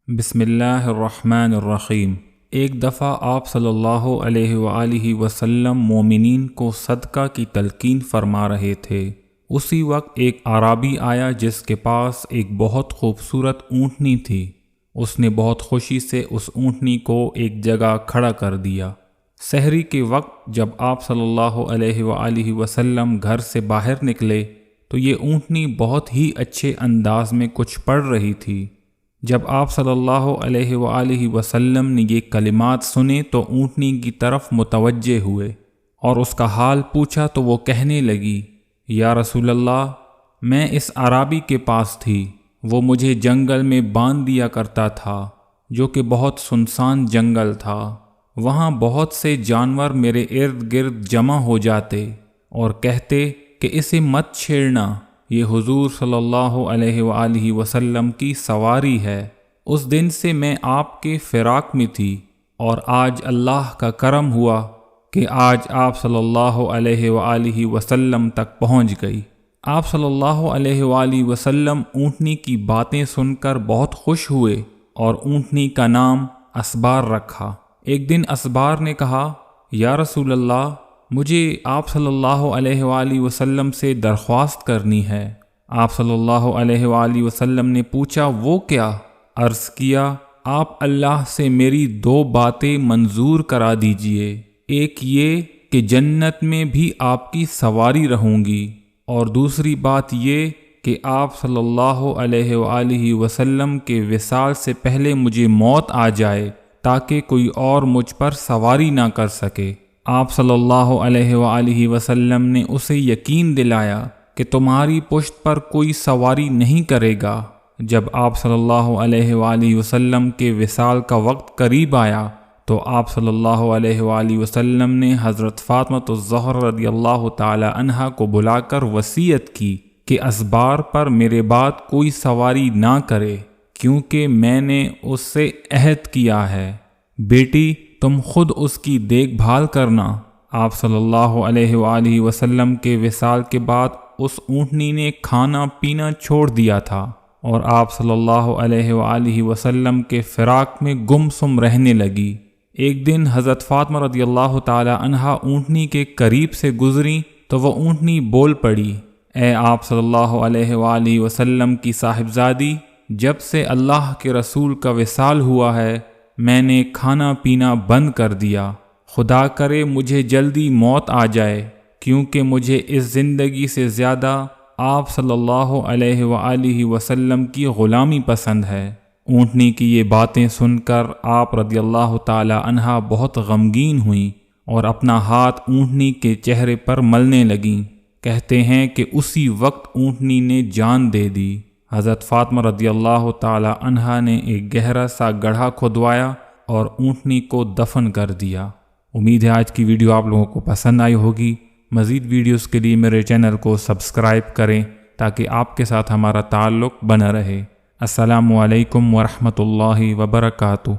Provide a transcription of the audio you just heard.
بسم اللہ الرحمن الرحیم۔ ایک دفعہ آپ صلی اللہ علیہ وآلہ وسلم مومنین کو صدقہ کی تلقین فرما رہے تھے۔ اسی وقت ایک اعرابی آیا جس کے پاس ایک بہت خوبصورت اونٹنی تھی۔ اس نے بہت خوشی سے اس اونٹنی کو ایک جگہ کھڑا کر دیا۔ سحری کے وقت جب آپ صلی اللہ علیہ وآلہ وسلم گھر سے باہر نکلے تو یہ اونٹنی بہت ہی اچھے انداز میں کچھ پڑھ رہی تھی۔ جب آپ صلی اللہ علیہ وآلہ وسلم نے یہ کلمات سنے تو اونٹنی کی طرف متوجہ ہوئے اور اس کا حال پوچھا تو وہ کہنے لگی، یا رسول اللہ، میں اس اعرابی کے پاس تھی، وہ مجھے جنگل میں باندھ دیا کرتا تھا جو کہ بہت سنسان جنگل تھا۔ وہاں بہت سے جانور میرے ارد گرد جمع ہو جاتے اور کہتے کہ اسے مت چھیڑنا، یہ حضور صلی اللہ علیہ وآلہ وسلم کی سواری ہے۔ اس دن سے میں آپ کے فراق میں تھی اور آج اللہ کا کرم ہوا کہ آج آپ صلی اللہ علیہ وآلہ وسلم تک پہنچ گئی۔ آپ صلی اللہ علیہ وآلہ وسلم اونٹنی کی باتیں سن کر بہت خوش ہوئے اور اونٹنی کا نام اسبار رکھا۔ ایک دن اسبار نے کہا، یا رسول اللہ، مجھے آپ صلی اللہ علیہ وآلہ وسلم سے درخواست کرنی ہے۔ آپ صلی اللہ علیہ وآلہ وسلم نے پوچھا، وہ کیا؟ عرض کیا، آپ اللہ سے میری دو باتیں منظور کرا دیجئے۔ ایک یہ کہ جنت میں بھی آپ کی سواری رہوں گی، اور دوسری بات یہ کہ آپ صلی اللہ علیہ وآلہ وسلم کے وصال سے پہلے مجھے موت آ جائے تاکہ کوئی اور مجھ پر سواری نہ کر سکے۔ آپ صلی اللہ علیہ وآلہ وسلم نے اسے یقین دلایا کہ تمہاری پشت پر کوئی سواری نہیں کرے گا۔ جب آپ صلی اللہ علیہ وآلہ وسلم کے وصال کا وقت قریب آیا تو آپ صلی اللہ علیہ وآلہ وسلم نے حضرت فاطمۃ الزہرا رضی اللہ تعالی عنہا کو بلا کر وصیت کی کہ اسبار پر میرے بعد کوئی سواری نہ کرے، کیونکہ میں نے اس سے عہد کیا ہے۔ بیٹی، تم خود اس کی دیکھ بھال کرنا۔ آپ صلی اللہ علیہ وآلہ وسلم کے وصال کے بعد اس اونٹنی نے کھانا پینا چھوڑ دیا تھا اور آپ صلی اللہ علیہ وآلہ وسلم کے فراق میں گم سم رہنے لگی۔ ایک دن حضرت فاطمہ رضی اللہ تعالی عنہا اونٹنی کے قریب سے گزری تو وہ اونٹنی بول پڑی، اے آپ صلی اللہ علیہ وآلہ وسلم کی صاحبزادی، جب سے اللہ کے رسول کا وصال ہوا ہے میں نے کھانا پینا بند کر دیا۔ خدا کرے مجھے جلدی موت آ جائے، کیونکہ مجھے اس زندگی سے زیادہ آپ صلی اللہ علیہ وآلہ وسلم کی غلامی پسند ہے۔ اونٹنی کی یہ باتیں سن کر آپ رضی اللہ تعالی عنہا بہت غمگین ہوئیں اور اپنا ہاتھ اونٹنی کے چہرے پر ملنے لگیں۔ کہتے ہیں کہ اسی وقت اونٹنی نے جان دے دی۔ حضرت فاطمہ رضی اللہ تعالی عنہا نے ایک گہرا سا گڑھا کھدوایا اور اونٹنی کو دفن کر دیا۔ امید ہے آج کی ویڈیو آپ لوگوں کو پسند آئی ہوگی۔ مزید ویڈیوز کے لیے میرے چینل کو سبسکرائب کریں تاکہ آپ کے ساتھ ہمارا تعلق بنا رہے۔ السلام علیکم ورحمۃ اللہ وبرکاتہ۔